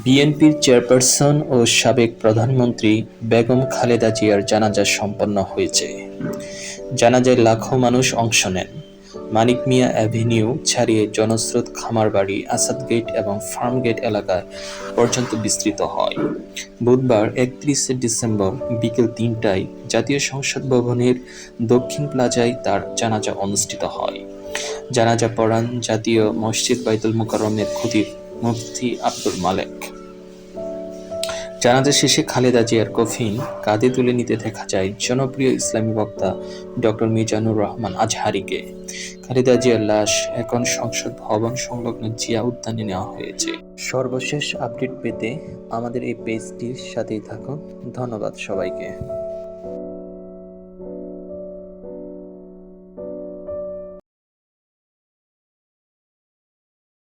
বিএনপির চেয়ারপারসন ও সাবেক প্রধানমন্ত্রী বেগম খালেদা জিয়ার জানাজা সম্পন্ন হয়েছে। জানাজায় লাখো মানুষ অংশ নেন। মানিক মিয়া অ্যাভিনিউ ছাড়িয়ে জনস্রোত খামারবাড়ি, আসাদ গেট এবং ফার্ম গেট এলাকা পর্যন্ত বিস্তৃত হয়। বুধবার ৩১ ডিসেম্বর বিকেল ৩টায় জাতীয় সংসদ ভবনের দক্ষিণ প্লাজায় তার জানাজা অনুষ্ঠিত হয়। জানাজা পড়ান জাতীয় মসজিদ বাইতুল মোকাররমের খতিব মুফতি আব্দুল মালেক। জানাজা শেষে খালেদা জিয়ার কফিন কাঁধে তুলে নিতে দেখা যায় জনপ্রিয় ইসলামী বক্তা ডক্টর মিজানুর রহমান আজহারীকে। খালেদা জিয়ার লাশ এখন সংসদ ভবন সংলগ্ন জিয়া উদ্যানে নেওয়া হয়েছে। সর্বশেষ আপডেট পেতে আমাদের এই পেজটির সাথেই থাকুন। ধন্যবাদ সবাইকে।